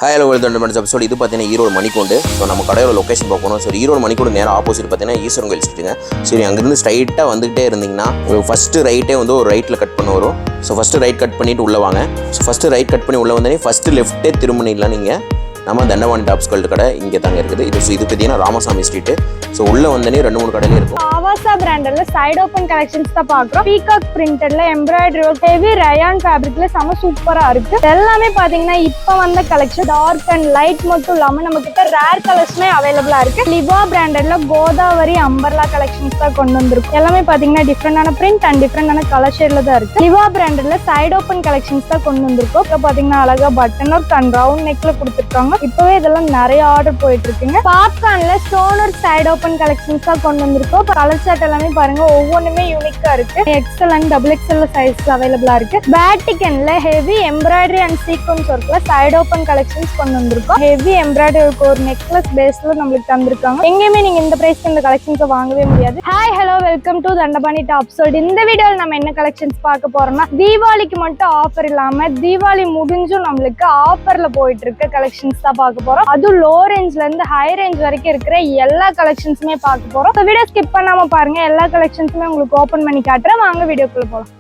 Hi hello welcome to episode. இது பார்த்தீங்கன்னா Erode மணிக்கூண்டு. So நம்ம கடையோட லொக்கேஷன் பார்க்கணும். ஸோ ஈரோடு மணிக்கூண்டு நேரம் ஆப்போசிட் பார்த்தீங்கன்னா ஈஸ்வரன் கோயில் ஸ்ட்ரீட்டுங்க. சரி, அங்கேருந்து ஸ்ட்ரைட்டாக வந்துகிட்டே இருந்தீங்கன்னா ஃபஸ்ட்டு ரைட்டே வந்து ஒரு ரைட்டில் கட் பண்ண வரும். ஸோ ஃபஸ்ட்டு ரைட் கட் பண்ணிவிட்டு உள்ளே வாங்க. ஸோ ஃபஸ்ட்டு ரைட் கட் பண்ணி உள்ளே வந்தோடனே ஃபஸ்ட்டு லெஃப்ட்டே திரும்பினீங்களா நீங்கள் நம்ம தண்டவாணி டாப்ஸ் கோல்டு கடை இங்கே தாங்க இருக்குது. இது பார்த்தீங்கன்னா ராமசாமி ஸ்ட்ரீட்டு. ஸோ உள்ளே வந்தோடனே 2-3 கடையிலே இருக்கும். ஆவாசா பிராண்டில் சைடு ஓப்பன் கலெக்ஷன்ஸ் தான் பார்க்குறோம். பீகாக் பிரிண்டட்ல எம்ப்ராய்டரி ஒர்க் ஹெவி ரயான் ஃபேப்ரிக்ல செம சூப்பரா இருக்கு. எல்லாமே பாத்தீங்கன்னா இப்போ வந்த கலெக்ஷன் டார்க் அண்ட் லைட் மட்டும் இல்லாம நம்ம கிட்ட ரேர் கலர்ஸ்மே அவைலபிளா இருக்கு. லிவா பிராண்டட்ல கோதாவரி அம்பர்லா கலெக்ஷன்ஸ் தான் கொண்டு வந்திருக்கும். எல்லாமே பாத்தீங்கன்னா டிஃப்ரெண்டான பிரிண்ட் அண்ட் டிஃப்ரெண்டான கலர் ஷேட்ல தான் இருக்கு. லிவா பிராண்டட்ல சைடு ஓப்பன் கலெக்ஷன்ஸ் தான் கொண்டு வந்திருக்கும். இப்போ பாத்தீங்கன்னா அழகா பட்டன் ஒர்க் அண்ட் ரவுண்ட் நெக்ல கொடுத்துருக்காங்க. இப்பவே இதெல்லாம் நிறைய ஆர்டர் போயிட்டு இருக்குங்க. பாப்கார்ன்ல ஸ்டோனர் சைடு ஓப்பன் கலெக்ஷன்ஸ் தான் கொண்டு வந்திருக்கோம். கலர் சார்ட் எல்லாமே பாருங்க, ஒவ்வொன்றுமே யூனிக்கா இருக்கு. எக்ஸ்எல் அண்ட் XXL சைஸ் அவைலபிளா இருக்கு. பேட்டிகன்ல ஹெவி எம்ப்ராய்டரி அண்ட் சீக்வன்ஸ் ஒர்க்ல சைடு ஓப்பன் கலெக்ஷன்ஸ் கொண்டு வந்திருக்கோம். ஹெவி எம்ப்ராய்டரி ஒர்க் ஒரு நெக்லஸ் பேஸ்ல நம்மளுக்கு தந்திருக்காங்க. எங்கேயுமே நீங்க இந்த பிரைஸ்க்கு இந்த கலெக்ஷன்ஸை வாங்கவே முடியாது. Hi hello welcome to Thandapani top sold. இந்த வீடியோவில் நம்ம என்ன கலெக்ஷன்ஸ் பார்க்க போறோம்னா, தீபாவளிக்கு மட்டும் ஆஃபர் இல்லாம தீபாவளி முடிஞ்சும் நம்மளுக்கு ஆஃபர்ல போயிட்டு இருக்க கலெக்ஷன்ஸ் தான் பார்க்க போறோம். அதுவும் லோ ரேஞ்ச்ல இருந்து ஹை ரேஞ்ச் வரைக்கும் இருக்கிற எல்லா கலெக்ஷன்ஸுமே பார்க்க போறோம். இந்த வீடியோ ஸ்கிப் பண்ணாம பாருங்க, எல்லா கலெக்ஷன்ஸுமே உங்களுக்கு ஓபன் பண்ணி காட்டுறேன். வாங்க வீடியோக்குள்ள போலாம்.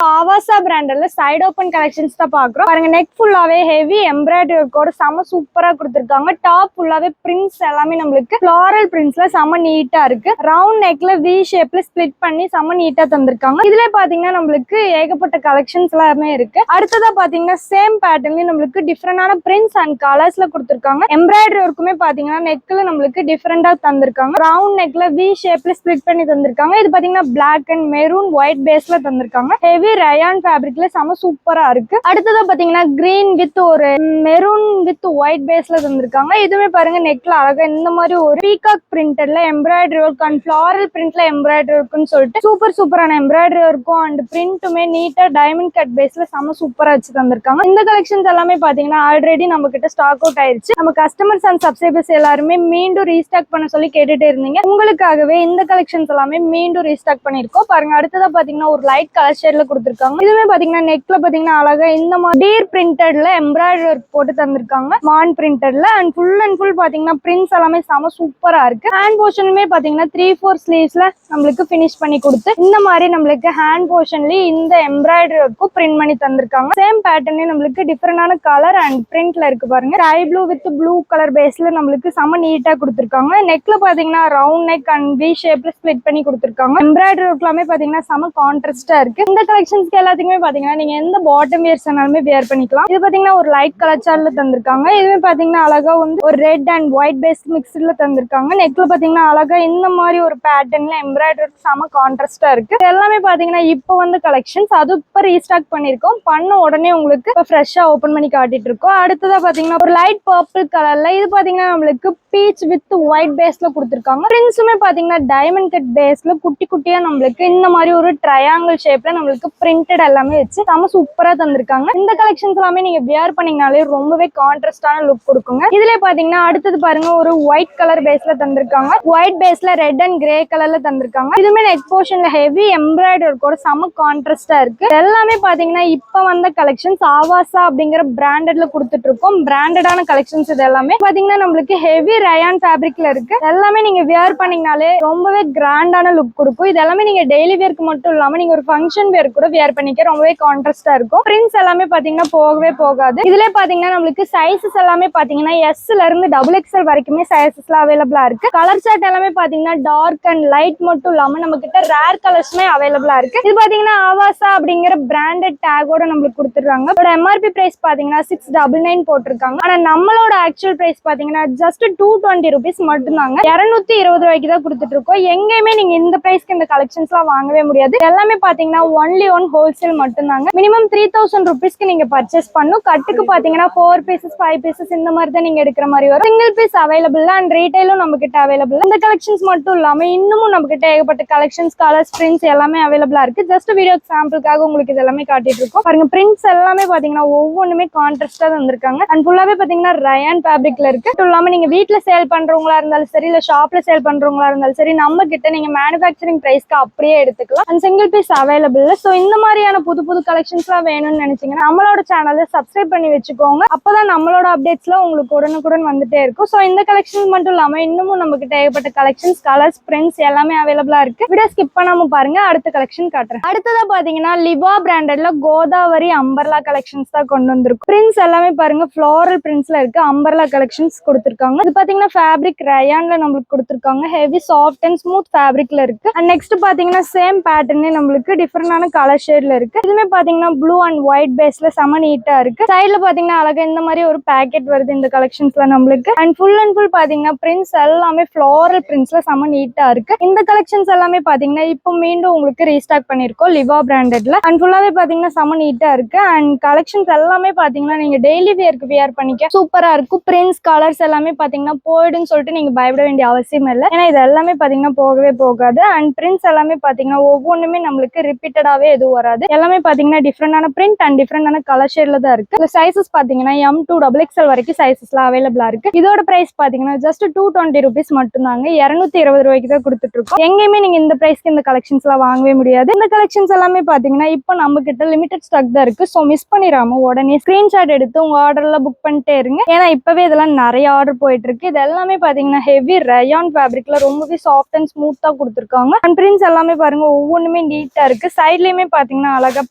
ஆவாசா பிராண்ட்ல சைடு ஓப்பன் கலெக்ஷன்ஸ் தான் பாக்குறோம். பாருங்க, நெக் ஃபுல்லாவே ஹெவி எம்ப்ராய்டரி ஒர்க்கோட செம சூப்பரா கொடுத்திருக்காங்க. டாப் ஃபுல்லாவே பிரிண்ட்ஸ் எல்லாமே நம்மளுக்கு ஃப்ளாரல் பிரிண்ட்ஸ்ல செம நீட்டா இருக்கு. ரவுண்ட் நெக்ல வி ஷேப்ல ஸ்பிளிட் பண்ணி செம நீட்டா தந்திருக்காங்க. இதுல பாத்தீங்கன்னா நம்மளுக்கு ஏகப்பட்ட கலெக்ஷன்ஸ் எல்லாமே இருக்கு. அடுத்ததா பாத்தீங்கன்னா சேம் பேட்டர்ன்லயும் நம்மளுக்கு டிஃப்ரெண்டான பிரிண்ட்ஸ் அண்ட் கலர்ஸ்ல கொடுத்திருக்காங்க. எம்ப்ராய்டரி ஒர்க்குமே பாத்தீங்கன்னா நெக்ல நம்மளுக்கு டிஃப்ரெண்டா தந்திருக்காங்க. ரவுண்ட் நெக்ல வி ஷேப்ல ஸ்பிளிட் பண்ணி தந்திருக்காங்க. இது பாத்தீங்கன்னா பிளாக் அண்ட் மெரூன் ஒயிட் பேஸ்ல தந்திருக்காங்க. ஹெவி ரயான் ஃபேப்ரிக்ல செம சூப்பரா இருக்கு. அடுத்ததா பாத்தீங்கன்னா கிரீன் வித் ஒரு மெரூன் வித் ஒயிட் பேஸ்ல தந்திருக்காங்க. இதுவே பாருங்க நெக்ல அழகா இந்த மாதிரி ஒரு பீகாக் பிரிண்டட்ல எம்ப்ராய்டரி ஒர்க் அண்ட் ஃபிளாரல் பிரிண்ட்ல எம்ப்ராய்டரி ஒர்க்னு சொல்லிட்டு சூப்பரான எம்ப்ராய்டரி ஒர்க்கும் அண்ட் பிரிண்ட்டுமே நீட்டா டைமண்ட் கட் பேஸ்ல செம சூப்பரா வச்சு தந்திருக்காங்க. இந்த கலெக்ஷன்ஸ் எல்லாமே பாத்தீங்கன்னா ஆல்ரெடி நம்ம கிட்ட ஸ்டாக் அவுட் ஆயிருச்சு. நம்ம கஸ்டமர்ஸ் அண்ட் சப்ஸ்கிரைபர்ஸ் எல்லாருமே மீண்டும் ரீஸ்டாக் பண்ண சொல்லி கேட்டுட்டே இருந்தீங்க. உங்களுக்காகவே இந்த கலெக்ஷன்ஸ் எல்லாமே மீண்டும் ரீஸ்டாக் பண்ணிருக்கோம். பாருங்க, அடுத்ததா பாத்தீங்கன்னா ஒரு லைட் கலர் ஷேட்ல கொடுத்திருக்காங்க. இதுவே பாத்தீங்கன்னா நெக்ல பாத்தீங்கன்னா அழகா இந்த மாதிரி டீர் பிரிண்டட்ல எம்ப்ராய்டரி ஒர்க் போட்டு தந்திருக்காங்க. மான் பிரிண்டட்ல அண்ட் ஃபுல் பாத்தீங்கன்னா பிரிண்ட்ஸ் எல்லாமே செம சூப்பரா இருக்கு. ஹேண்ட் போர்ஷனுமே பாத்தீங்கன்னா 3/4 ஸ்லீவ்ஸ்ல நம்மளுக்கு பினிஷ் பண்ணி கொடுத்து இந்த மாதிரி நம்மளுக்கு ஹேண்ட் போர்ஷன்லயே இந்த எம்ப்ராய்டரி ஒர்க்கும் பிரிண்ட் பண்ணி தந்திருக்காங்க. சேம் பேட்டர்னே நம்மளுக்கு டிஃபரெண்டான கலர் அண்ட் பிரிண்ட்ல இருக்கு. பாருங்க, sky blue with blue colour பேஸ்ல நம்மளுக்கு செம நீட்டா கொடுத்திருக்காங்க. நெக்ல பாத்தீங்கன்னா ரவுண்ட் நெக் அண்ட் வி ஷேப்ல ஸ்பிளிட் பண்ணி கொடுத்திருக்காங்க. எம்ப்ராய்டரி ஒர்க் எல்லாமே பாத்தீங்கன்னா செம கான்ட்ராஸ்டா இருக்கு. இந்த கலெக்ஷன்ஸ்க்கு எல்லாத்துக்குமே பாத்தீங்கன்னா நீங்க எந்த பாட்டம் வியர்ஸ் வேணாலுமே வியர் பண்ணிக்கலாம். இது பாத்தீங்கன்னா ஒரு லைட் கலர் சார்ட்ல தந்திருக்காங்க. இதுவே பாத்தீங்கன்னா அழகா வந்து ஒரு ரெட் அண்ட் ஒயிட் பேஸ் மிக்ஸ்ல தந்திருக்காங்க. நெக்ல பாத்தீங்கன்னா அழகா இந்த மாதிரி ஒரு பேட்டர்ன்ல எம்ப்ராய்டரி செம கான்ட்ராஸ்டா இருக்கு. எல்லாமே பாத்தீங்கன்னா இப்போ வந்து கலெக்ஷன்ஸ் அது இப்ப ரீஸ்டாக் பண்ணிருக்கோம். பண்ண உடனே உங்களுக்கு இப்ப ஃப்ரெஷ்ஷா ஓபன் பண்ணி காட்டிட்டு இருக்கோம். அடுத்ததா பாத்தீங்கன்னா ஒரு லைட் பர்பிள் கலர்ல இது பாத்தீங்கன்னா நம்மளுக்கு பீச் வித் ஒயிட் பேஸ்ல கொடுத்திருக்காங்க. பிரிண்ட்ஸுமே பாத்தீங்கன்னா டைமண்ட் கட் பேஸ்ல குட்டி குட்டியா நம்மளுக்கு இந்த மாதிரி ஒரு ட்ரையாங்கிள் ஷேப்ல நம்மளுக்கு பிரிண்டட் எல்லாமே வச்சு செம சூப்பரா தந்திருக்காங்க. இந்த கலெக்ஷன்ஸ் எல்லாமே நீங்க வியர் பண்ணீங்கனாலே ரொம்பவே கான்ட்ராஸ்டான லுக் கொடுக்குங்க. இதுல பாத்தீங்கன்னா அடுத்தது பாருங்க, ஒரு ஒயிட் கலர் பேஸ்ல தந்திருக்காங்க. ஒயிட் பேஸ்ல ரெட் அண்ட் கிரே கலர்ல தந்திருக்காங்க. இதுமே நெக் போர்ஷன்ல ஹெவி எம்ப்ராய்டரி ஒர்க்கோட செம கான்ட்ராஸ்டா இருக்கு. எல்லாமே பாத்தீங்கன்னா இப்ப வந்த கலெக்ஷன்ஸ் ஆவாசா அப்படிங்கிற பிராண்டட்ல கொடுத்துட்டு இருக்கோம். பிராண்டடான கலெக்ஷன்ஸ் இது எல்லாமே பாத்தீங்கன்னா நம்மளுக்கு ஹெவி ரயான் ஃபேப்ரிக்ல இருக்கு. எல்லாமே நீங்க வியர் பண்ணீங்கனாலே ரொம்பவே கிராண்டான லுக் கொடுக்கும். இது எல்லாமே நீங்க டெய்லி வியர்க்கு மட்டும் இல்லாம நீங்க ஒரு ஃபங்க்ஷன் வியர் கூட வியர் பண்ணிக்க ரொம்பவே கான்ட்ராஸ்டா இருக்கும். பிரிண்ட்ஸ் எல்லாமே பாத்தீங்கன்னா போகவே போகாது. இதுல பாத்தீங்கன்னா நம்மளுக்கு சைஸஸ் எல்லாமே பாத்தீங்கன்னா எஸ்ல இருந்து XXL வரைக்குமே சைஸஸ்ல அவைலபிளா இருக்கு. கலர் சார்ட் எல்லாமே பாத்தீங்கன்னா டார்க் அண்ட் லைட் மட்டும் இல்லாம நம்ம கிட்ட ரேர் கலர்ஸ்மே அவைலபிளா இருக்கு. இது பாத்தீங்கன்னா ஆவாசா அப்படிங்கிற பிராண்டட் டேகோட நம்மளுக்கு கொடுத்துருக்காங்க. இதோட MRP பிரைஸ் பாத்தீங்கன்னா 699 போட்டிருக்காங்க. ஆனா நம்மளோட ஆக்சுவல் பிரைஸ் பாத்தீங்கன்னா ஜஸ்ட் 220 rupees மட்டும் தாங்க. 220 ரூபாய்க்கு தான் கொடுத்துட்டு இருக்கோம். எங்கேயுமே நீங்க இந்த பிரைஸ்க்கு இந்த கலெக்ஷன்ஸ் எல்லாம் வாங்கவே முடியாது. எல்லாமே பாத்தீங்கன்னா ஒன்லி ஒன் ஹோல் ஹோல்சேல் மட்டும்தாங்க. மினிமம் 3000 ருபீஸ்க்கு நீங்க பர்ச்சேஸ் பண்ணும். கட்டுக்கு பாத்தீங்கன்னா 4 பீசஸ் 5 பீசஸ் இந்த மாதிரி தான் நீங்க எடுக்கிற மாதிரி வரும். சிங்கிள் பீஸ் அவைலபிள் அண்ட் ரீட்டைலும் நம்ம கிட்ட அவைலபிள். இந்த கலெக்ஷன்ஸ் மட்டும் இல்லாம இன்னமும் நம்ம கிட்ட ஏகப்பட்ட கலெக்ஷன்ஸ், கலர்ஸ், பிரிண்ட்ஸ் எல்லாமே அவைலபிளா இருக்கு. ஜஸ்ட் வீடியோ சாம்பிளுக்காக உங்களுக்கு இது எல்லாமே காட்டிட்டு இருக்கோம். பாருங்க பிரிண்ட்ஸ் எல்லாமே பாத்தீங்கன்னா ஒவ்வொன்றுமே கான்ட்ராஸ்டா வந்திருக்காங்க. அண்ட் ஃபுல்லாவே பாத்தீங்கன்னா ரயான் ஃபேப்ரிக்ல இருக்கு. அது இல்லாம நீங்க வீட்டுல சேல் பண்றவங்களா இருந்தாலும் சரி, இல்ல ஷாப்ல சேல் பண்றவங்களா இருந்தாலும் சரி, நம்ம கிட்ட நீங்க மேனுஃபேக்சரிங் பிரைஸ்க்கு அப்படியே எடுத்துக்கலாம். And single piece available. So இந்த மாதிரியான புது புது கலெக்ஷன்ஸ்லாம் வேணும்னு நினைச்சீங்கன்னா நம்மளோட சேனலை சப்ஸ்கிரைப் பண்ணி வச்சுக்கோங்க. அப்பதான் நம்மளோட அப்டேட்ஸ்லாம் உங்களுக்கு உடனுக்குடன் வந்துட்டே இருக்கும். ஸோ இந்த கலெக்ஷன் மட்டும் இல்லாம இன்னமும் நம்ம கிட்ட ஏகப்பட்ட கலெக்ஷன்ஸ், கலர்ஸ், பிரிண்ட்ஸ் எல்லாமே அவைலபிளா இருக்கு. வீடியோ ஸ்கிப் பண்ணாம பாருங்க. அடுத்த கலெக்ஷன் காட்டுறேன். அடுத்ததா பாத்தீங்கன்னா லிவா பிராண்டட்ல கோதாவரி அம்பர்லா கலெக்ஷன்ஸ் தான் கொண்டு வந்திருக்கும். பிரிண்ட்ஸ் எல்லாமே பாருங்க ஃபிளாரல் பிரிண்ட்ஸ்ல இருக்கு. அம்பர்லா கலெக்ஷன்ஸ் கொடுத்திருக்காங்க. இது பாத்தீங்கன்னா ஃபேப்ரிக் ரயான்ல நம்மளுக்கு கொடுத்திருக்காங்க. ஹெவி சாஃப்ட் அண்ட் ஸ்மூத் ஃபேப்ரிக்ல இருக்கு. அண்ட் நெக்ஸ்ட் பாத்தீங்கன்னா சேம் பேட்டர்னே நம்மளுக்கு டிஃபரெண்டான கலர் ஷேட்ல இருக்கு. இதுமே பாத்தீங்கன்னா ப்ளூ அண்ட் ஒயிட் பேஸ்ல செம நீட்டா இருக்கு. சைடுல பாத்தீங்கன்னா அழகா இந்த மாதிரி ஒரு பேக்கெட் வருது இந்த கலெக்ஷன்ஸ்ல நம்மளுக்கு. அண்ட் ஃபுல் அண்ட் ஃபுல் பாத்தீங்கன்னா பிரிண்ட்ஸ் எல்லாமே ஃபிளாரல் பிரிண்ட்ஸ்ல செம நீட்டா இருக்கு. இந்த கலெக்ஷன்ஸ் எல்லாமே பாத்தீங்கன்னா இப்போ மீண்டும் உங்களுக்கு ரீஸ்டாக் பண்ணிருக்கோம் லிவா பிராண்டட்ல. அண்ட் ஃபுல்லாவே பாத்தீங்கன்னா செம நீட்டா இருக்கு. அண்ட் கலெக்ஷன்ஸ் எல்லாமே பாத்தீங்கன்னா நீங்க டெய்லி வியர்க்கு வியர் பண்ணிக்க சூப்பரா இருக்கும். பிரிண்ட்ஸ், கலர்ஸ் எல்லாமே பாத்தீங்கன்னா போயிடுன்னு சொல்லிட்டு நீங்க பயப்பட வேண்டிய அவசியம் இல்லை. ஏன்னா இது எல்லாமே பாத்தீங்கன்னா போகவே போகாது. அண்ட் பிரிண்ட்ஸ் எல்லாமே பாத்தீங்கன்னா ஒவ்வொன்றுமே நம்மளுக்கு ரிப்பீட்டடாவே எதுவும் வராது. எல்லாமே பாத்தீங்கன்னா டிஃப்ரெண்டான பிரிண்ட் அண்ட் டிஃப்ரெண்டான கலர் ஷேட்ல தான் இருக்கு. இந்த சைசஸ் பாத்தீங்கன்னா M2 XXL வரைக்கும் சைசஸ்ல அவைலபிளா இருக்கு. இதோட பிரைஸ் பாத்தீங்கன்னா ஜஸ்ட் 220 ருபீஸ் மட்டும்தாங்க. 220 ரூபாய்க்கு தான் கொடுத்துட்டு இருக்கோம். எங்கேயுமே நீங்க இந்த பிரைஸ்க்கு இந்த கலெக்ஷன்ஸ் எல்லாம் வாங்கவே முடியாது. இந்த கலெக்ஷன்ஸ் எல்லாமே பாத்தீங்கன்னா இப்போ நம்ம கிட்ட லிமிடெட் ஸ்டாக் தான் இருக்கு. ஸோ மிஸ் பண்ணிடாம உடனே ஸ்கிரீன்ஷாட் எடுத்து உங்க ஆர்டர்ல புக் பண்ணிட்டே இருங்க. ஏன்னா இப்பவே இதெல்லாம் நிறைய ஆர்டர் போயிட்டு இருக்கு. இது எல்லாமே பாத்தீங்கன்னா ஹெவி ரயான் ஃபேப்ரிக்ல ரொம்பவே சாஃப்ட் அண்ட் ஸ்மூத்தா கொடுத்துருக்காங்க. அண்ட் பிரிண்ட்ஸ் எல்லாமே பாருங்க ஒவ்வொன்றுமே நீட்டா இருக்கு. சைட்லயுமே பாத்தீங்கன்னா அழகா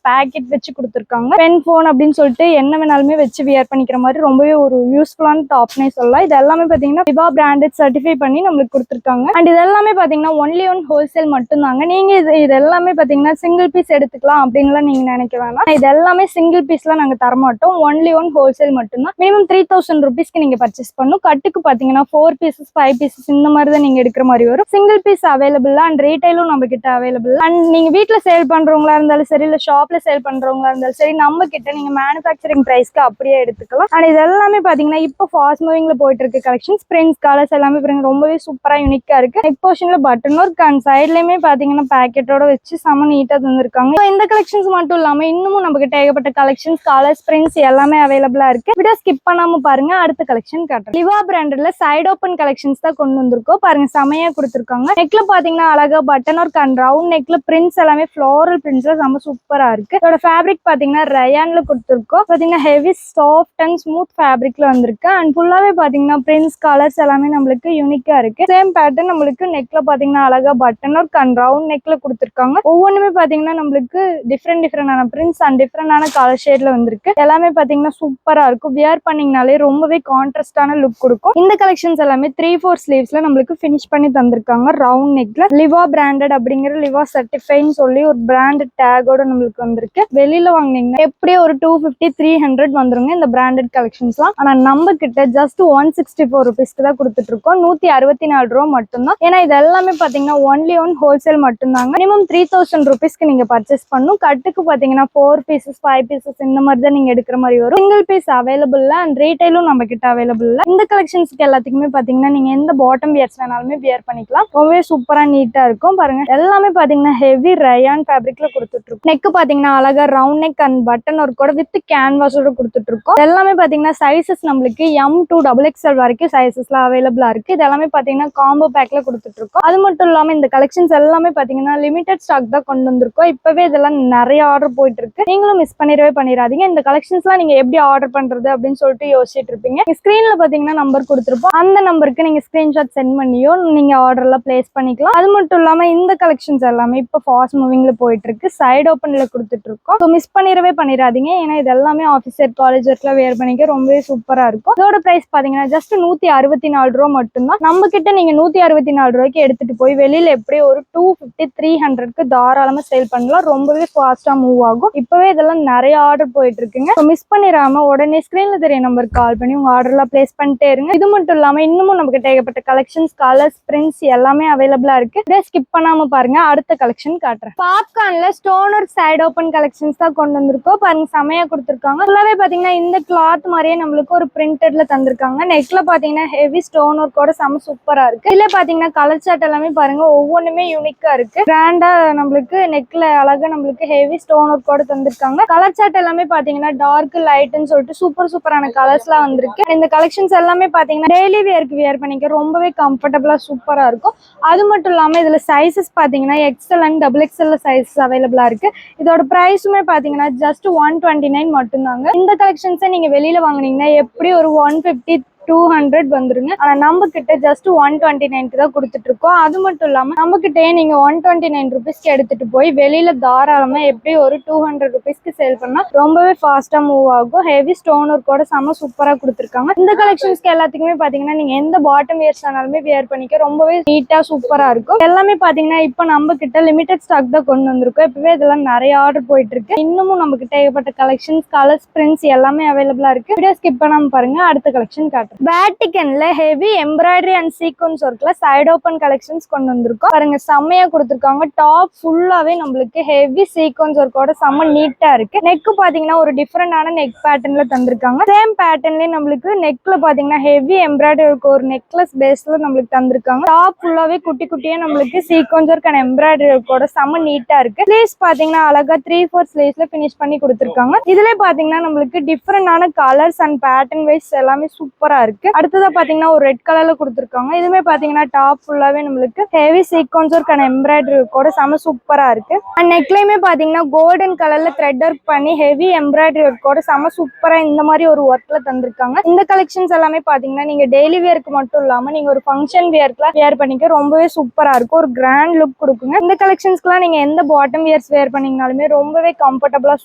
பேக்கெட் வச்சு கொடுத்துருக்காங்க. பென் போன் அப்படின்னு சொல்லிட்டு என்ன வேணாலுமே வச்சு வியர் பண்ணிக்கிற மாதிரி ரொம்பவே ஒரு யூஸ்ஃபுல்லான டாப்னே சொல்லலாம். இது எல்லாமே பாத்தீங்கன்னா லிவா பிராண்டட் சர்டிஃபை பண்ணி நம்மளுக்கு கொடுத்துருக்காங்க. அண்ட் இது எல்லாமே பாத்தீங்கன்னா ஒன்லி ஒன் ஹோல்சேல் மட்டும்தாங்க. நீங்க இது எல்லாமே பாத்தீங்கன்னா சிங்கிள் பீஸ் எடுத்துக்கலாம் அப்படின்லாம் நீங்க நினைக்க வேணாம். இது எல்லாமே சிங்கிள் பீஸ்லாம் நாங்க தரமாட்டோம். ஒன்லி ஒன் ஹோல்சேல் மட்டும்தான். மினிமம் 3000 ருபீஸ்க்கு நீங்க பர்ச்சேஸ் பண்ணும். கட்டுக்கு பாத்தீங்கன்னா 4 பீசஸ் 5 பீசஸ் இந்த மாதிரி தான் நீங்க எடுக்கிற மாதிரி வரும். சிங்கிள் பீஸ் அவைலபிள் அண்ட் ரீட்டைலும் நம்ம கிட்ட அவைலபிள். அண்ட் நீங்க வீட்டுல சேல் பண்றவங்களா இருந்தாலும் சரி, இல்ல ஷாப்ல சேல் பண்றவங்களா இருந்தாலும் சரி, நம்ம கிட்ட நீங்க மேனுஃபேக்சரிங் பிரைஸ்க்கு அப்படியே எடுத்துக்கலாம். அண்ட் இது எல்லாமே பாத்தீங்கன்னா இப்போ ஃபாஸ்ட் மூவிங்ல போயிட்டு இருக்கு கலெக்ஷன்ஸ். பிரிண்ட்ஸ், கலர்ஸ் எல்லாமே பாருங்க ரொம்பவே சூப்பரா யூனிக்கா இருக்கு. நெக் போர்ஷன்ல பட்டன் ஒர்க் அண்ட் சைட்லயுமே பாத்தீங்கன்னா பேக்கெட்டோட வச்சு செம நீட்டா தந்திருக்காங்க. இந்த கலெக்ஷன்ஸ் மட்டும் இல்லாம இன்னமும் நம்ம கிட்ட ஏகப்பட்ட கலெக்ஷன்ஸ், கலர்ஸ், பிரிண்ட்ஸ் எல்லாமே அவைலபிளா இருக்கு. வீடியோ ஸ்கிப் பண்ணாம பாருங்க. அடுத்த கலெக்ஷன் காட்டுறேன். லிவா பிராண்டட்ல சைடு ஓப்பன் கலெக்ஷன்ஸ் தான் கொண்டு வந்திருக்கோம். பாருங்க செமையா கொடுத்துருக்காங்க. நெக்ல பாத்தீங்கன்னா அழகா பட்டன் ஒர்க் அண்ட் ரவுண்ட் நெக்ல பிரிண்ட்ஸ் எல்லாமே ஃபிளாரல் பிரிண்ட்ஸ்ல செம சூப்பரா இருக்கு. இதோட ஃபேப்ரிக் பாத்தீங்கன்னா ரயான்ல கொடுத்துருக்கோம். பாத்தீங்கன்னா ஹெவி சாஃப்ட் அண்ட் ஸ்மூத் ஃபேப்ரிக்ல வந்திருக்கு. அண்ட் ஃபுல்லாவே பாத்தீங்கன்னா பிரிண்ட்ஸ், கலர்ஸ் எல்லாமே நம்மளுக்கு யூனிக்கா இருக்கு. சேம் பேட்டர்ன் நம்மளுக்கு நெக்ல பாத்தீங்கன்னா அழகா பட்டன் ஒர்க் அண்ட் ரவுண்ட் நெக்ல கொடுத்துருக்காங்க. ஒவ்வொன்றுமே பாத்தீங்கன்னா நம்மளுக்கு டிஃப்ரெண்டான பிரிண்ட்ஸ் அண்ட் டிஃப்ரெண்டான கலர் ஷேட்ல வந்திருக்கு. எல்லாமே பாத்தீங்கன்னா சூப்பரா இருக்கும். வியர் பண்ணீங்கனாலே ரொம்பவே கான்ட்ராஸ்டான லுக் கொடுக்கும். இந்த கலெக்ஷன்ஸ் எல்லாமே 3/4 ஸ்லீவ்ஸ்ல நம்மளுக்கு ஃபினிஷ் பண்ணி தந்திருக்காங்க. ரவுண்ட் நெக்ல லிவா பிராண்டட் அப்படிங்கிற லிவா சர்டிஃபைன்னு சொல்லி ஒரு பிராண்டட் டேகோட நம்மளுக்கு வந்திருக்கு. வெளியில வாங்கினீங்கன்னா எப்படியே ஒரு 250-300 வந்துருங்க இந்த பிராண்டட் கலெக்ஷன்ஸ்லாம். ஆனா நம்ம கிட்ட ஜஸ்ட் 164 ருபீஸ்க்கு தான் கொடுத்துட்டு இருக்கோம். 164 ரூபா மட்டும்தான். ஏன்னா இது எல்லாமே பாத்தீங்கன்னா ஒன்லி ஒன் ஹோல்சேல் மட்டும்தாங்க. மினிமம் 3000 ருபீஸ்க்கு நீங்க பர்ச்சேஸ் பண்ணும். கட்டுக்கு பாத்தீங்கன்னா 4 பீசஸ் 5 பீசஸ் இந்த மாதிரி தான் நீங்க எடுக்கிற மாதிரி வரும். சிங்கிள் பீஸ் அவைலபிள் அண்ட் ரீட்டைலும் நம்ம கிட்ட அவைலபிள். இந்த கலெக்ஷன்ஸ்க்கு எல்லாத்துக்குமே பாத்தீங்கன்னா நீங்க எந்த பாட்டம் வியர்ஸ் வேணாலுமே வியர் பண்ணிக்கலாம். ரொம்பவே சூப்பரா நீட்டா இருக்கும். பாருங்க எல்லாமே பாத்தீங்கன்னா ஹெவி ரயான் ஃபேப்ரிக்ல கொடுத்துட்டு இருக்கோம். நெக் பாத்தீங்கன்னா அழகா ரவுண்ட் நெக் அண்ட் பட்டன் ஒர்க்கோட வித் கேன்வாஸோட கொடுத்துட்டு இருக்கோம். எல்லாமே பாத்தீங்கன்னா சைசஸ் நம்மளுக்கு M2 XXL வரைக்கும் சைசஸ்ல அவைலபிளா இருக்கு. இது எல்லாமே பாத்தீங்கன்னா காம்போ பேக்ல கொடுத்துட்டு இருக்கோம். அது மட்டும் இல்லாம இந்த கலெக்ஷன்ஸ் எல்லாமே பாத்தீங்கன்னா லிமிடெட் ஸ்டாக் தான் கொண்டு வந்திருக்கோம். இப்பவே இதெல்லாம் நிறைய ஆர்டர் போயிட்டு இருக்கு. நீங்களும் மிஸ் பண்ணிடாதீங்க. இந்த கலெக்ஷன்ஸ்லாம் நீங்க எப்படி ஆர்டர் பண்றது அப்படின்னு சொல்லிட்டு யோசிச்சுட்டு இருப்பீங்க. ஸ்கிரீன்ல பாத்தீங்கன்னா நம்பர் கொடுத்துருப்போம். அந்த நம்பருக்கு நீங்க ஸ்கிரீன்ஷாட் சென்ட் பண்ணியோ நீங்க ஆர்டர்ல பிளேஸ் பண்ணிக்கலாம். அது மட்டும் இல்லாம இந்த கலெக்ஷன்ஸ் எல்லாமே இப்போ ஃபாஸ்ட் மூவிங்ல போயிட்டு இருக்கு. சைடு ஓப்பன்ல கொடுத்துட்டு இருக்கோம். மிஸ் பண்ணிடாதீங்க. ஏன்னா இது எல்லாமே ஆஃபீஸர், காலேஜ் ஒர்க்ல வேர் பண்ணிக்க ரொம்பவே சூப்பரா இருக்கும். இதோட பிரைஸ் பாத்தீங்கன்னா ஜஸ்ட் 164 ரூபா மட்டும்தான். நம்ம கிட்ட நீங்க 164 ரூபாய்க்கு எடுத்துட்டு போய் வெளியில எப்படியே ஒரு 250-300க்கு தாராளமா சேல் பண்ணலாம். ரொம்பவே ஃபாஸ்டா மூவ் ஆகும். இப்பவே இதெல்லாம் நிறைய ஆர்டர் போயிட்டு இருக்குங்க. மிஸ் பண்ணிடாம உடனே ஸ்கிரீன்ல தெரிய நம்பருக்கு கால் பண்ணி உங்க ஆர்டர்ல பிளேஸ் பண்ணிட்டே இருங்க. இது மட்டும் இல்லாம இன்னமும் நமக்கு ஏகப்பட்ட கலெக்ஷன்ஸ், கலர்ஸ், பிரிண்ட்ஸ் எல்லாமே அவைலபிளா இருக்கு. ஸ்கிப் பண்ணாம பாருங்க. அடுத்த கலெக்ஷன் காட்டுறேன். பாப்கார்ன்ல ஸ்டோனர் சைடு ஓப்பன் கலெக்ஷன்ஸ் தான் கொண்டு வந்திருக்கோம். பாருங்க செமையா கொடுத்துருக்காங்க. ஃபுல்லாவே பாத்தீங்கன்னா இந்த கிளாத் மாதிரியே நம்மளுக்கு ஒரு பிரிண்டட்ல தந்திருக்காங்க. நெக்ல பாத்தீங்கன்னா ஹெவி ஸ்டோன் ஒர்க்கோட செம சூப்பரா இருக்கு. இதுல பாத்தீங்கன்னா கலர் சார்ட் எல்லாமே பாருங்க ஒவ்வொன்றுமே யூனிக்கா இருக்கு. கிராண்டா நம்மளுக்கு நெக்ல அழகா நம்மளுக்கு ஹெவி ஸ்டோன் ஒர்க்கோட தந்திருக்காங்க. கலர் சார்ட் எல்லாமே பாத்தீங்கன்னா டார்க் லைட்னு சொல்லிட்டு சூப்பரான கலர்ஸ்லாம் வந்திருக்கு. இந்த கலெக்ஷன்ஸ் எல்லாமே பாத்தீங்கன்னா டெய்லி வியருக்கு வியர் பண்ணிக்க ரொம்பவே கம்ஃபர்டபுளா சூப்பரா இருக்கும். அது மட்டும் இல்லாம இதுல சைஸஸ் பாத்தீங்கன்னா XL and double XL sizes அவைலபிளா இருக்கு. இதோட பிரைஸுமே பாத்தீங்கன்னா ஜஸ்ட் 129 மட்டும்தாங்க. இந்த கலெக்ஷன்ஸை நீங்க வெளியில வாங்குனீங்கன்னா எப்படி ஒரு 150 200 வந்துருங்க. ஆனா நம்ம கிட்ட ஜஸ்ட் 129 தான் கொடுத்துட்டு இருக்கோம். அது மட்டும் இல்லாம நம்ம கிட்டே நீங்க 129 ருபீஸ்க்கு எடுத்துட்டு போய் வெளியில தாராளமா எப்படி ஒரு 200 ருபீஸ்க்கு சேல் பண்ணா ரொம்பவே ஃபாஸ்டா மூவ் ஆகும். ஹெவி ஸ்டோன் ஒர்க்கோட செம சூப்பரா கொடுத்துருக்காங்க. இந்த கலெக்ஷன்ஸ்க்கு எல்லாத்துக்குமே பாத்தீங்கன்னா நீங்க எந்த பாட்டம் வியர்ஸ் ஆனாலுமே வியர் பண்ணிக்க ரொம்பவே நீட்டா சூப்பரா இருக்கும். எல்லாமே பாத்தீங்கன்னா இப்ப நம்ம கிட்ட லிமிடெட் ஸ்டாக் தான் கொண்டு வந்திருக்கோம். இப்பவே இதெல்லாம் நிறைய ஆர்டர் போயிட்டு இருக்கு. இன்னமும் நம்ம கிட்ட ஏகப்பட்ட கலெக்ஷன்ஸ் கலர்ஸ் பிரிண்ட்ஸ் எல்லாமே அவைலபிளா இருக்கு. வீடியோ ஸ்கிப் பண்ணாம பாருங்க. அடுத்த கலெக்ஷன் காட்டுறேன். வேட்டிகன்ல ஹெவி எம்ப்ராய்டரி அண்ட் சீக்வன்ஸ் ஒர்க்ல சைடு ஓப்பன் கலெக்ஷன்ஸ் கொண்டு வந்திருக்கோம். பாருங்க செம்மையா கொடுத்துருக்காங்க. டாப் ஃபுல்லாவே நம்மளுக்கு ஹெவி சீக்வன்ஸ் ஒர்க்கோட செம்ம நீட்டா இருக்கு. நெக் பாத்தீங்கன்னா ஒரு டிஃபரெண்டான நெக் பேட்டர்ன்ல தந்திருக்காங்க. சேம் பேட்டர்ன்லயே நம்மளுக்கு நெக்ல பாத்தீங்கன்னா ஹெவி எம்ப்ராய்டரி ஒர்க் ஒரு நெக்லஸ் பேஸ்ல நம்மளுக்கு தந்திருக்காங்க. டாப் ஃபுல்லாவே குட்டியா நம்மளுக்கு சீக்வன்ஸ் ஒர்க் அண்ட் எம்ப்ராய்டரி ஒர்க்கோட செம்ம நீட்டா இருக்கு. ஸ்லீவ்ஸ் பாத்தீங்கன்னா அழகா 3/4 ஸ்லீவ்ஸ்ல பினிஷ் பண்ணி கொடுத்துருக்காங்க. இதுல பாத்தீங்கன்னா நம்மளுக்கு டிஃபரெண்டான கலர்ஸ் அண்ட் பேட்டர்ன் வைஸ் எல்லாமே சூப்பரா இருக்கு. அடுத்ததா பாத்தீங்கன்னா ஒரு ரெட் கலர்ல கொடுத்துருக்காங்க. இதுமே பாத்தீங்கன்னா டாப் ஃபுல்லாவே நம்மளுக்கு heavy sequence work and embroidery ஒர்க்கோட செம சூப்பரா இருக்கு. அண்ட் நெக்லயுமே பாத்தீங்கன்னா கோல்டன் கலர்ல த்ரெட் ஒர்க் பண்ணி ஹெவி எம்ப்ராய்டரி ஒர்க்கோட செம சூப்பரா இந்த மாதிரி ஒரு ஒர்க்ல தந்திருக்காங்க. இந்த கலெக்ஷன்ஸ் எல்லாமே பாத்தீங்கன்னா நீங்க டெய்லி வியருக்கு மட்டும் இல்லாம நீங்க ஒரு ஃபங்க்ஷன் வியர்க்குலாம் வியர் பண்ணிக்க ரொம்பவே சூப்பரா இருக்கும். ஒரு கிராண்ட் லுக் கொடுக்குங்க. இந்த கலெக்ஷன்ஸ்க்குலாம் நீங்க எந்த பாட்டம் வியர்ஸ் வியர் பண்ணீங்கனாலுமே ரொம்பவே கம்ஃபர்டபுளா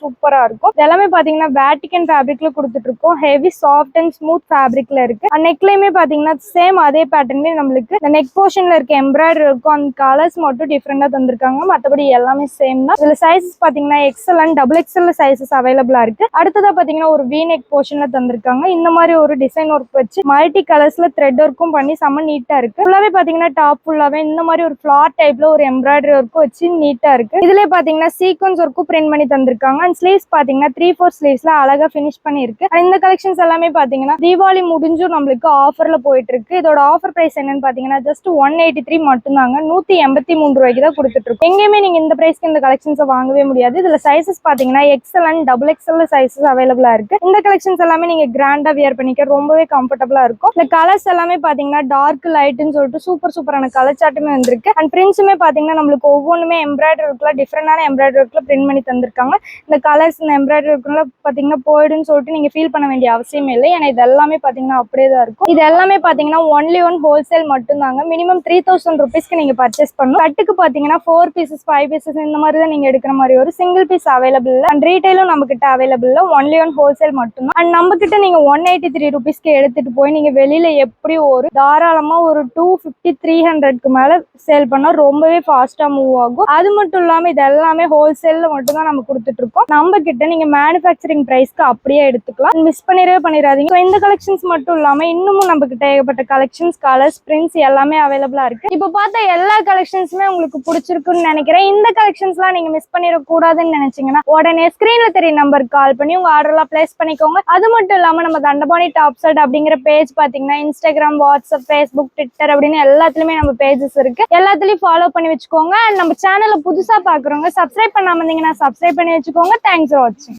சூப்பரா இருக்கும். எல்லாமே பாத்தீங்கன்னா வேட்டிகன் ஃபேப்ரிக்ல கொடுத்துட்டு இருக்கோம். ஹெவி சாஃப்ட் அண்ட் ஸ்மூத் ஃபேப்ரிக்ல இருக்கு. நெக்லயுமே பாத்தீங்கன்னா சேம் அதே பேட்டர்ன்லயே நம்மளுக்கு இந்த நெக் போர்ஷன்ல இருக்க எம்ப்ராய்டரி இருக்கும். அந்த கலர்ஸ் மட்டும் டிஃப்ரெண்டா தந்திருக்காங்க. மத்தபடி எல்லாமே சேம் தான். இதுல சைஸஸ் பாத்தீங்கன்னா XL and double XL sizes அவைலபிளா இருக்கு. அடுத்ததா பாத்தீங்கன்னா ஒரு வி நெக் போர்ஷன்ல தந்திருக்காங்க. இந்த மாதிரி ஒரு டிசைன் ஒர்க் வச்சு மல்டி கலர்ஸ்ல த்ரெட் ஒர்க்கும் பண்ணி செம்ம நீட்டா இருக்கு. ஃபுல்லாவே பாத்தீங்கன்னா டாப் ஃபுல்லாவே இந்த மாதிரி ஒரு ஃபிளார் டைப்ல ஒரு எம்ப்ராய்டரி ஒர்க்கும் வச்சு நீட்டா இருக்கு. இதுல பாத்தீங்கன்னா சீக்வன்ஸ் ஒர்க்கும் பிரிண்ட் பண்ணி தந்திருக்காங்க. அண்ட் ஸ்லீவ்ஸ் பாத்தீங்கன்னா 3/4 ஸ்லீவ்ஸ்ல அழகா பினிஷ் பண்ணி இருக்கு. இந்த கலெக்ஷன்ஸ் எல்லாமே பாத்தீங்கன்னா தீபாவளி முடிஞ்சும் நம்மளுக்கு ஆஃபர்ல போயிட்டு இருக்கு. இதோட ஆஃபர் பிரைஸ் என்னன்னு பாத்தீங்கன்னா ஜஸ்ட் 183 மட்டும்தாங்க. 183 ரூபாய்க்கு தான் கொடுத்துட்டு இருக்கோம். எங்கேயுமே நீங்க இந்த பிரைஸ்க்கு இந்த கலெக்ஷன்ஸ் வாங்கவே முடியாது. இதுல சைஸஸ் பாத்தீங்கன்னா XL and double XL sizes அவைலபிளா இருக்கு. இந்த கலெக்ஷன்ஸ் எல்லாமே நீங்க கிராண்டா வியர் பண்ணிக்க ரொம்பவே கம்ஃபர்டபுளா இருக்கும். இந்த கலர்ஸ் எல்லாமே பாத்தீங்கன்னா டார்க் லைட்னு சொல்லிட்டு சூப்பரான கலர் சார்ட்டுமே வந்திருக்கு. அண்ட் பிரிண்ட்ஸுமே பாத்தீங்கன்னா நம்மளுக்கு ஒவ்வொன்றுமே எம்ப்ராய்டரி ஒர்க்ல டிஃபரெண்டான எம்ப்ராய்டரி ஒர்க்ல பிரிண்ட் பண்ணி தந்திருக்காங்க. இந்த கலர்ஸ் இந்த எம்ப்ராய்டரி ஒர்க்ல பாத்தீங்கன்னா போயிடுன்னு சொல்லிட்டு நீங்க ஃபீல் பண்ண வேண்டிய அவசியமே இல்லை. ஏன்னா இது எல்லாமே பாத்தீங்கன்னா அப்படியே தான் இருக்கும். இது எல்லாமே பாத்தீங்கன்னா ஒன்லி ஒன் ஹோல்சேல் மட்டும்தாங்க. மினிமம் 3000 ருபீஸ்க்கு நீங்க பர்ச்சேஸ் பண்ணணும். கட்டுக்கு பாத்தீங்கன்னா 4 பீசஸ் 5 பீசஸ் இந்த மாதிரி தான் நீங்க எடுக்கிற மாதிரி ஒரு சிங்கிள் பீஸ் அவைலபிள். அண்ட் ரீட்டைலும் நம்ம கிட்ட அவைலபிள் ஒன்லி ஒன் ஹோல்சேல் மட்டும்தான். அண்ட் நம்ம கிட்ட நீங்க 183 ருபீஸ்க்கு எடுத்துட்டு போய் நீங்க வெளியில எப்படி ஒரு தாராளமா ஒரு 250 300க்கு மேல சேல் பண்ணா ரொம்பவே ஃபாஸ்டா மூவ் ஆகும். அது மட்டும் இல்லாம இது எல்லாமே ஹோல்சேல்ல மட்டும் தான் நம்ம கொடுத்துட்டு இருக்கோம். நம்ம கிட்ட நீங்க மேனுஃபேக்சரிங் பிரைஸ்க்கு அப்படியே எடுத்துக்கலாம். மிஸ் பண்ணிடாதீங்க. இந்த கலெக்ஷன்ஸ் மட்டும் இல்லாம இன்னமும் நம்ம கிட்ட ஏகப்பட்ட கலெக்ஷன்ஸ் கலர்ஸ் பிரிண்ட்ஸ் எல்லாமே அவைலபிளா இருக்கு. இப்போ பார்த்த எல்லா கலெக்ஷன்ஸுமே உங்களுக்கு பிடிச்சிருக்குன்னு நினைக்கிறேன். இந்த கலெக்ஷன்ஸ்லாம் நீங்க மிஸ் பண்ணிடக்கூடாதுன்னு நினைச்சீங்கன்னா உடனே ஸ்கிரீன்ல தெரிய நம்பருக்கு கால் பண்ணி உங்க ஆர்டர்லாம் பிளேஸ் பண்ணிக்கோங்க. அது மட்டும் இல்லாம நம்ம தண்டபாணி டாப் செட் அப்படிங்கிற பேஜ் பாத்தீங்கன்னா இன்ஸ்டாகிராம், வாட்ஸ்அப், ஃபேஸ்புக், ட்விட்டர் அப்படின்னு எல்லாத்துலயுமே நம்ம பேஜஸ் இருக்கு. எல்லாத்துலயும் ஃபாலோ பண்ணி வச்சுக்கோங்க. நம்ம சேனலை புதுசா பாக்குறவங்க சப்ஸ்கிரைப் பண்ணாம இருந்தீங்கன்னா சப்ஸ்கிரைப் பண்ணி வச்சுக்கோங்க. தேங்க்ஸ் ஃபார் வாட்சிங்.